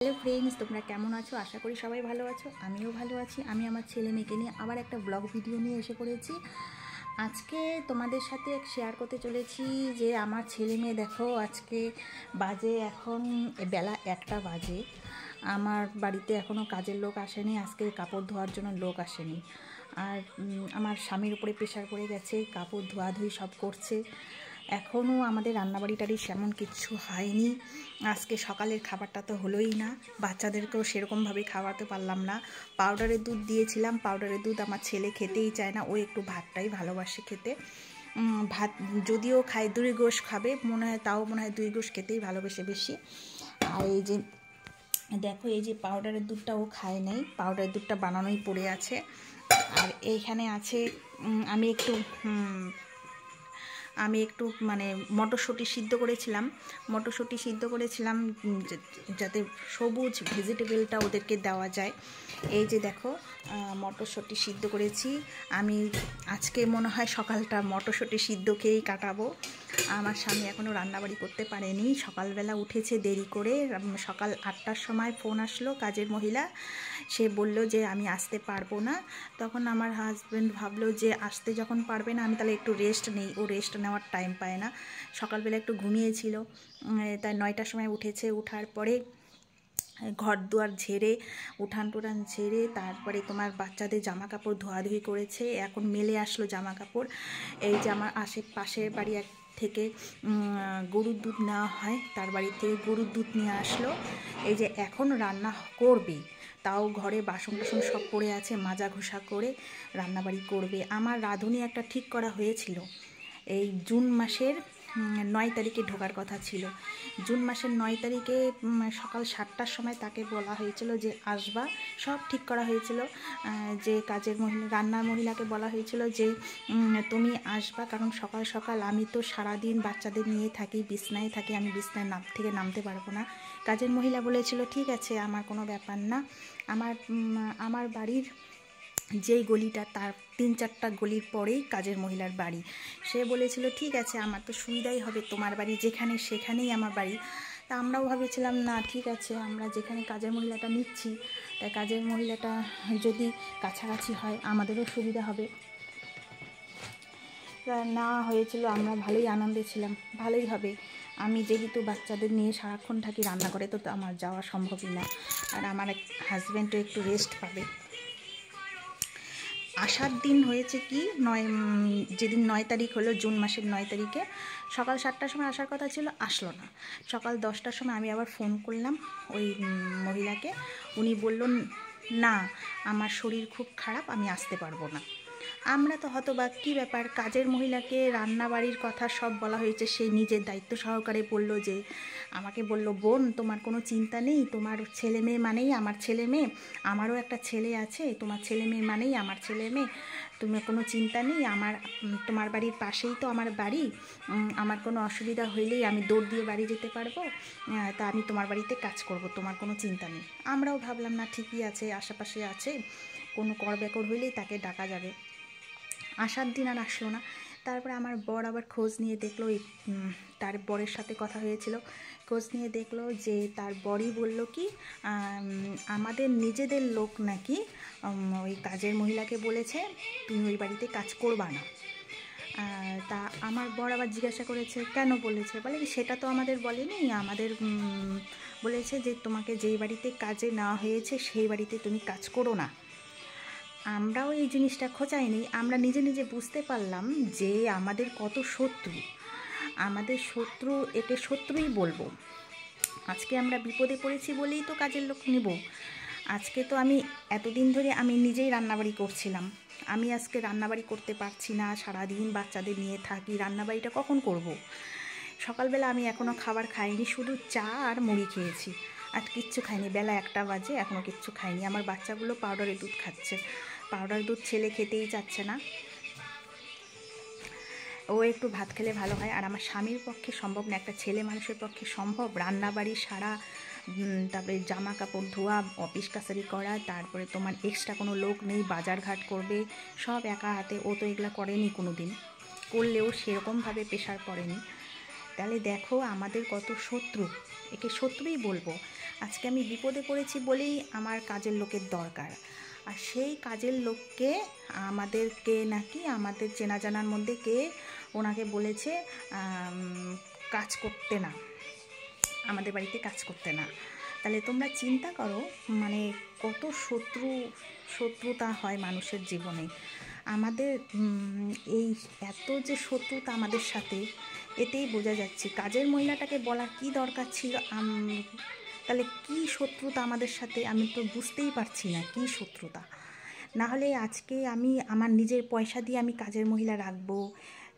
Hello friends, তোমরা কেমন আছো? আশা করি সবাই ভালো আছো। আমিও ভালো আছি। আমি আমার ছেলে মেয়েকে নিয়ে আবার একটা ব্লগ ভিডিও নিয়ে এসে পড়েছি। আজকে তোমাদের সাথে শেয়ার করতে চলেছি যে আমার ছেলে মেয়ে দেখো, আজকে বাজে এখন বেলা 1টা বাজে। আমার বাড়িতে এখনও কাজের লোক আসেনি, আজকে কাপড় ধোয়ার জন্য লোক আসেনি। আর আমার স্বামীর উপরে প্রেশার পড়ে গেছে, কাপড় ধোয়াধুয়ি সব করছে। এখনও আমাদের রান্নাবাড়ি টাড়ি সেমন কিচ্ছু হয়নি। আজকে সকালের খাবারটা তো হলোই না, বাচ্চাদেরকেও সেরকমভাবে খাওয়াতে পারলাম না। পাউডারের দুধ দিয়েছিলাম, পাউডারের দুধ আমার ছেলে খেতেই চায় না, ও একটু ভাতটাই ভালোবাসে খেতে। ভাত যদিও খায় 2 গোশ খাবে মনে হয়, তাও মনে হয় 2 গোশ খেতেই ভালোবেসে বেশি। আর এই যে দেখো, এই যে পাউডারের দুধটা ও খায় নাই, পাউডারের দুধটা বানানোই পড়ে আছে। আর এইখানে আছে আমি একটু মানে মটরশুঁটি সিদ্ধ করেছিলাম যাতে সবুজ ভেজিটেবলটা ওদেরকে দেওয়া যায়। এই যে দেখো, মটরশুঁটি সিদ্ধ করেছি আমি। আজকে মনে হয় সকালটা মটরশুঁটি সিদ্ধ খেয়েই কাটাবো। আমার স্বামী এখনও রান্নাবাড়ি করতে পারেনি, সকালবেলা উঠেছে দেরি করে। সকাল 8টার সময় ফোন আসলো কাজের মহিলা, সে বলল যে আমি আসতে পারবো না। তখন আমার হাজব্যান্ড ভাবলো যে আসতে যখন পারবে না, আমি তাহলে একটু রেস্ট নেই। ও রেস্ট নেওয়ার টাইম পায় না, সকালবেলা একটু ঘুমিয়েছিল, তাই 9টার সময় উঠেছে। উঠার পরে ঘর দুয়ার ঝেড়ে, উঠান টুঠান ঝেড়ে, তারপরে তোমার বাচ্চাদের জামা কাপড় ধোয়াধুয়ি করেছে। এখন মেলে আসলো জামা কাপড়। এই যে আমার পাশের বাড়ি থেকে গরুর দুধ নেওয়া হয়, তার বাড়ি থেকে গরুর দুধ নিয়ে আসলো। এই যে এখন রান্না করবে, তাও ঘরে বাসন টাসন সব পড়ে আছে, মাজা ঘষা করে রান্নাবাড়ি করবে। আমার রাঁধুনি একটা ঠিক করা হয়েছিল, এই জুন মাসের 9 তারিখে ঢোকার কথা ছিল। জুন মাসের 9 তারিখে সকাল 7টার সময় তাকে বলা হয়েছিল যে আসবা। সব ঠিক করা হয়েছিল, যে কাজের মহিলা, রান্নার মহিলাকে বলা হয়েছিল যে তুমি আসবা, কারণ সকাল সকাল আমি তো সারাদিন বাচ্চাদের নিয়ে থাকি, বিছনায় থাকি, আমি বিছনায় থেকে নামতে পারবো না। কাজের মহিলা বলেছিল ঠিক আছে, আমার কোনো ব্যাপার না। আমার বাড়ির যেই গলিটা, তার 3-4টা গলির পরেই কাজের মহিলার বাড়ি। সে বলেছিল ঠিক আছে, আমার তো সুবিধাই হবে, তোমার বাড়ি যেখানে সেখানেই আমার বাড়ি। তা আমরাও ভেবেছিলাম না ঠিক আছে, আমরা যেখানে কাজের মহিলাটা নিচ্ছি, তাই কাজের মহিলাটা যদি কাছাকাছি হয় আমাদেরও সুবিধা হবে। না হয়েছিল, আমরা ভালোই আনন্দে ছিলাম, ভালোই হবে। আমি যেহেতু বাচ্চাদের নিয়ে সারাক্ষণ থাকি রান্নাঘরে, তো আমার যাওয়া সম্ভবই না। আর আমার হাজব্যান্ডও একটু রেস্ট পাবে। আসার দিন হয়েছে কি, যেদিন 9 তারিখ হলো, জুন মাসের 9 তারিখে সকাল 7টার সময় আসার কথা ছিল, আসলো না। সকাল 10টার সময় আমি আবার ফোন করলাম ওই মহিলাকে, উনি বললেন না, আমার শরীর খুব খারাপ, আমি আসতে পারবো না। আমরা তো হতবাক, কী ব্যাপার, কাজের মহিলাকে রান্নাবাড়ির কথা সব বলা হয়েছে, সেই নিজের দায়িত্ব সহকারে বলল যে, আমাকে বলল বোন তোমার কোনো চিন্তা নেই, তোমার ছেলে মেয়ে মানেই আমার ছেলে মেয়ে, আমারও একটা ছেলে আছে, তোমার ছেলে মেয়ে মানেই আমার ছেলে মেয়ে, তুমি কোনো চিন্তা নেই। তোমার বাড়ির পাশেই তো আমার বাড়ি, আমার কোনো অসুবিধা হইলেই আমি দৌড় দিয়ে বাড়ি যেতে পারবো, তা আমি তোমার বাড়িতে কাজ করব, তোমার কোনো চিন্তা নেই। আমরাও ভাবলাম না ঠিকই আছে, আশেপাশে আছে, কোনো করবেকর হইলেই তাকে ডাকা যাবে। আসার দিন আর আসলো না। তারপরে আমার বর আবার খোঁজ নিয়ে দেখলো, তার বরের সাথে কথা হয়েছিল, খোঁজ নিয়ে দেখলো যে তার বরই বলল কি, আমাদের নিজেদের লোক নাকি ওই কাজের মহিলাকে বলেছে তুমি ওই বাড়িতে কাজ করবা না। তা আমার বর আবার জিজ্ঞাসা করেছে কেন বলেছে, বলে কি সেটা তো আমাদের বলেনি, আমাদের বলেছে যে তোমাকে যেই বাড়িতে কাজে নেওয়া হয়েছে সেই বাড়িতে তুমি কাজ করো না। আমরাও এই জিনিসটা খোঁচাইনি, আমরা নিজে নিজে বুঝতে পারলাম যে আমাদের কত শত্রু, আমাদের শত্রু, একে শত্রুই বলবো। আজকে আমরা বিপদে পড়েছি বলেই তো কাজের লোক নিব। আজকে তো আমি এতদিন ধরে আমি নিজেই রান্নাবাড়ি করছিলাম, আমি আজকে রান্নাবাড়ি করতে পারছি না, সারাদিন বাচ্চাদের নিয়ে থাকি, রান্নাবাড়িটা কখন করব। সকালবেলা আমি এখনও খাবার খাইনি, শুধু চা আর মুড়ি খেয়েছি, আর কিচ্ছু খাইনি। বেলা 1টা বাজে, এখনও কিচ্ছু খাইনি। আমার বাচ্চাগুলো পাউডারের দুধ খাচ্ছে, পাউডার দুধ ছেলে খেতেই চাচ্ছে না, ও একটু ভাত খেলে ভালো হয়। আর আমার স্বামীর পক্ষে সম্ভব না, একটা ছেলে মানুষের পক্ষে সম্ভব রান্নাবাড়ি সারা, তারপরে জামা কাপড় ধোয়া, অফিস কাছারি করা, তারপরে তোমার এক্সট্রা কোনো লোক নেই, বাজার ঘাট করবে, সব একা হাতে। ও তো এগুলো করেনি কোনো দিন, করলেও সেরকমভাবে প্রেশার পড়েনি। তাহলে দেখো আমাদের কত শত্রু, একে শত্রুই বলবো। আজকে আমি বিপদে পড়েছি বলেই আমার কাজের লোকের দরকার। আর সেই কাজের লোককে আমাদেরকে নাকি আমাদের চেনা জানার মধ্যে কে ওনাকে বলেছে কাজ করতে না, আমাদের বাড়িতে কাজ করতে না। তাহলে তোমরা চিন্তা করো মানে কত শত্রুতা হয় মানুষের জীবনে। আমাদের এই এত যে শত্রুতা আমাদের সাথে, এতেই বোঝা যাচ্ছে। কাজের মহিলাটাকে বলার কি দরকার ছিল? তাহলে কি শত্রুতা আমাদের সাথে, আমি তো বুঝতেই পারছি না কি শত্রুতা। না হলে আজকে আমি আমার নিজের পয়সা দিয়ে আমি কাজের মহিলা রাখবো,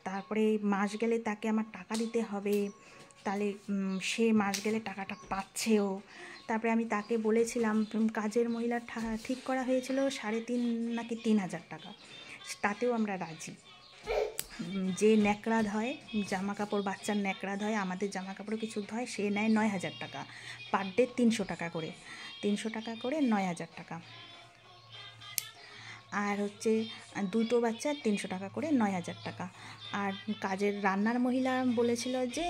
তারপরে মাস গেলে তাকে আমার টাকা দিতে হবে, তাহলে সে মাস গেলে টাকাটা পাচ্ছেও। তারপরে আমি তাকে বলেছিলাম, কাজের মহিলা ঠিক করা হয়েছিল 3.5 নাকি 3,000 টাকা, তাতেও আমরা রাজি। যে ন্যাকড়া ধয় জামা কাপড়, বাচ্চার ন্যাকড়া ধয়, আমাদের জামা কাপড় কিছু ধয়, সে নেয় 9,000 টাকা পার ডে, 300 টাকা করে, 300 টাকা করে 9,000 টাকা। আর হচ্ছে 2টো বাচ্চা 300 টাকা করে 9,000 টাকা। আর কাজের রান্নার মহিলা বলেছিল যে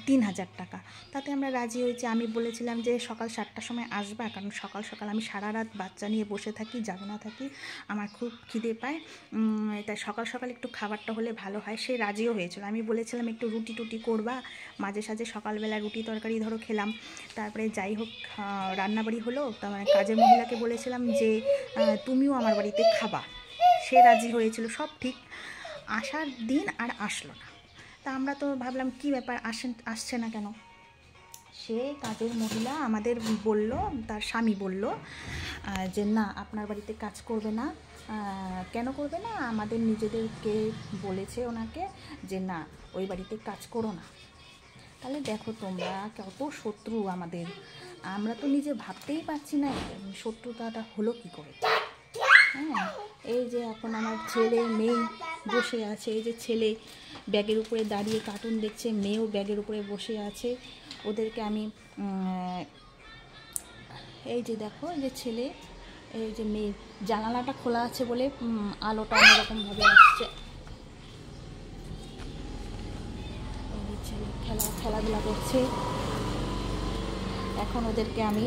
3,000 টাকা, তাতে আমরা রাজি হয়েছি। আমি বলেছিলাম যে সকাল 7টার সময় আসবা, কারণ সকাল সকাল আমি সারা রাত বাচ্চা নিয়ে বসে থাকি, জাগনা থাকি, আমার খুব খিদে পায়, তাই সকাল সকাল একটু খাবারটা হলে ভালো হয়। সে রাজিও হয়েছিল। আমি বলেছিলাম একটু রুটি টুটি করবা, মাঝে সাঝে সকালবেলা রুটি তরকারি ধরো খেলাম। তারপরে যাই হোক রান্নাবাড়ি হলো, তার মানে কাজের মহিলাকে বলেছিলাম যে তুমিও আমার বাড়িতে খাবা, সে রাজি হয়েছিল, সব ঠিক। আসার দিন আর আসলো না। তা আমরা তো ভাবলাম কি ব্যাপার, আসছে না কেন। সে কাজের মহিলা আমাদের বলল, তার স্বামী বলল যে না আপনার বাড়িতে কাজ করবে না। কেন করবে না? আমাদের নিজেদেরকে বলেছে ওনাকে যে না ওই বাড়িতে কাজ করো না। তাহলে দেখো তোমরা কত শত্রু আমাদের, আমরা তো নিজে ভাবতেই পারছি না শত্রুতাটা হলো কি করে। হ্যাঁ, এই যে এখন আমার ছেলে মেয়ে বসে আছে, এই যে ছেলে ব্যাগের উপরে দাঁড়িয়ে কার্টুন দেখছে, মেয়েও ব্যাগের উপরে বসে আছে। ওদেরকে আমি এই যে দেখো, এই যে ছেলে, এই যে মেয়ে, জানালাটা খোলা আছে বলে আলোটা অন্যরকমভাবে আসছে। এই যে ছেলে খেলাধুলা করছে। এখন ওদেরকে আমি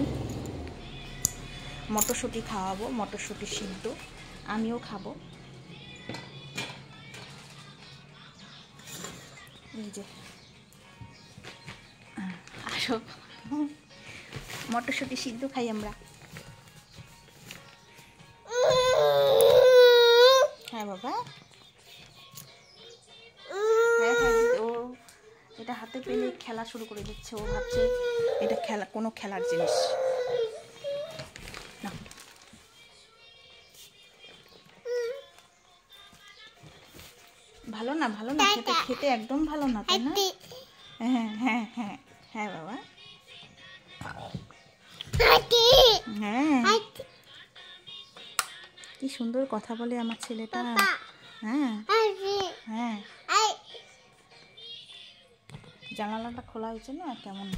মটরশুঁটি খাওয়াবো, মটরশুঁটি সিদ্ধ, আমিও খাবো। এই যে আসো, মটরশুঁটি সিদ্ধ খাই আমরা। হ্যাঁ বাবা, হ্যাঁ হ্যাঁ, ও এটা হাতে পেলে খেলা শুরু করে দিচ্ছে। ও ভাবছে এটা খেলা, কোনো খেলার জিনিস না। ভালো না, ভালো না, খেতে খেতে একদম ভালো না, তাই না? হ্যাঁ হ্যাঁ হ্যাঁ হ্যাঁ বাবা, হ্যাঁ কি সুন্দর কথা বলে আমার ছেলেটা। হ্যাঁ হ্যাঁ, জানালাটা খোলা হয়েছে না, কেমন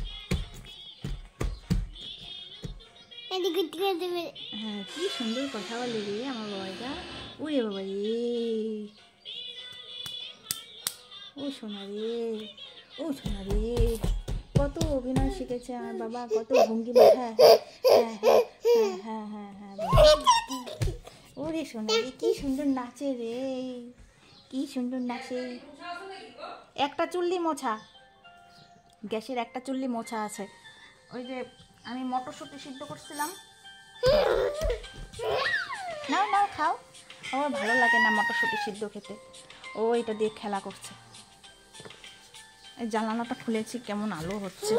হ্যাঁ কি সুন্দর কথা বলে রে আমার বাবাটা। ওরে বাবা রে, ও সোনা রে, ও সোনা রে, কত অভিনয় শিখেছে আমার বাবা, কত ভঙ্গিমা। হ্যাঁ হ্যাঁ হ্যাঁ হ্যাঁ হ্যাঁ হ্যাঁ হ্যাঁ, ওরে সোনা রে, কি সুন্দর নাচে রে, কি সুন্দর নাচে। একটা চুল্লি মোছা, গ্যাসের একটা চুল্লি মোছা আছে। ওই যে আমি মটরশুঁটি সিদ্ধ করছিলাম, নাও নাও খাও। আমার ভালো লাগে না মটরশুঁটি সিদ্ধ খেতে, ও এটা দিয়ে খেলা করছে। এই জানালাটা খুলেছি, কেমন আলো হচ্ছে।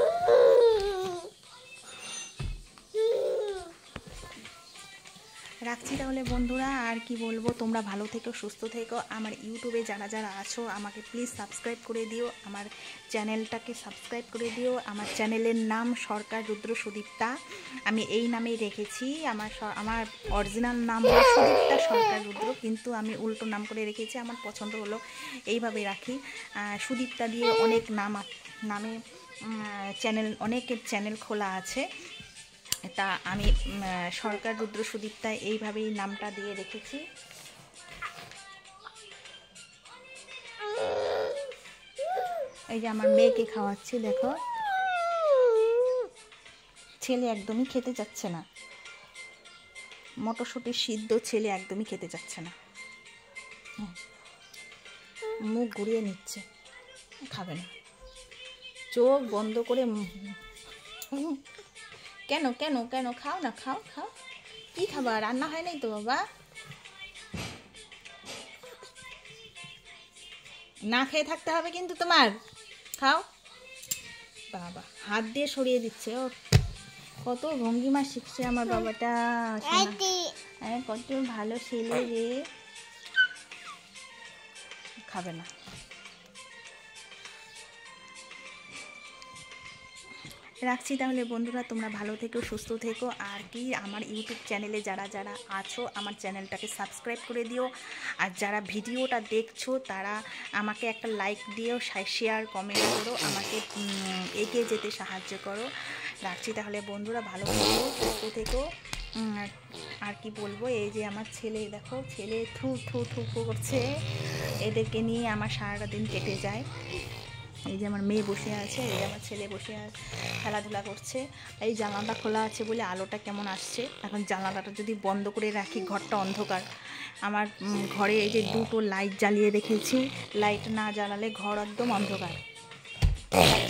রাখছি তাহলে বন্ধুরা, আর কি বলবো, তোমরা ভালো থেকো, সুস্থ থেকো। আমার ইউটিউবে যারা যারা আছো আমাকে প্লিজ সাবস্ক্রাইব করে দিও, আমার চ্যানেলটাকে সাবস্ক্রাইব করে দিও। আমার চ্যানেলের নাম সরকার রুদ্র সুদীপ্তা, আমি এই নামেই রেখেছি। আমার অরিজিনাল নাম হলো সুদীপ্তা সরকার রুদ্র, কিন্তু আমি উল্টো নাম করে রেখেছি, আমার পছন্দ হলো এইভাবে রাখি। সুদীপ্তা দিয়ে অনেক নামে চ্যানেল, অনেকের চ্যানেল খোলা আছে, তা আমি সরকার রুদ্র সুদীপ্তা এইভাবেই নামটা দিয়ে রেখেছি। এই যে আমার মেয়েকে খাওয়াচ্ছি, দেখো ছেলে একদমই খেতে চাচ্ছে না, মটরশুঁটি সিদ্ধ ছেলে একদমই খেতে চাচ্ছে না, মুখ ঘুরিয়ে নিচ্ছে, খাবে না, চোখ বন্ধ করে। কেন কেন কেন? খাও না, খাও খাও। কি খাবার? রান্না হয় নাই তো বাবা? না খেয়ে থাকতে হবে কিন্তু তোমার। খাও। বাবা হাত দিয়ে সরিয়ে দিচ্ছে। ও কত ভঙ্গিমা শিখছে আমার বাবাটা, কত ভালো ছেলে রে। খাবে না। রাখছি তাহলে বন্ধুরা, তোমরা ভালো থেকো, সুস্থ থেকো। আর কি আমার ইউটিউব চ্যানেলে যারা যারা আছো আমার চ্যানেলটাকে সাবস্ক্রাইব করে দিও। আর যারা ভিডিওটা দেখছো তারা আমাকে একটা লাইক দিও, শেয়ার কমেন্ট করো, আমাকে এগিয়ে যেতে সাহায্য করো। রাখছি তাহলে বন্ধুরা, ভালো থেকো, সুস্থ থেকো। আর কি বলবো, এই যে আমার ছেলে দেখো, ছেলে থু থু থু করছে, এদেরকে নিয়ে আমার সারাটা দিন কেটে যায়। এই যে আমার মেয়ে বসে আছে, এই যে আমার ছেলে বসে আছে, খেলাধুলা করছে। এই জানালাটা খোলা আছে বলে আলোটা কেমন আসছে। এখন জানালাটা যদি বন্ধ করে রাখি, ঘরটা অন্ধকার। আমার ঘরে এই যে দুটো লাইট জ্বালিয়ে রেখেছি, লাইট না জ্বালালে ঘর একদম অন্ধকার।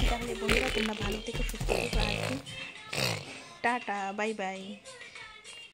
তাহলে বন্ধুরা তোমরা ভালো থেকো, সুস্থ থেকো। আর কি টাটা, বাই বাই।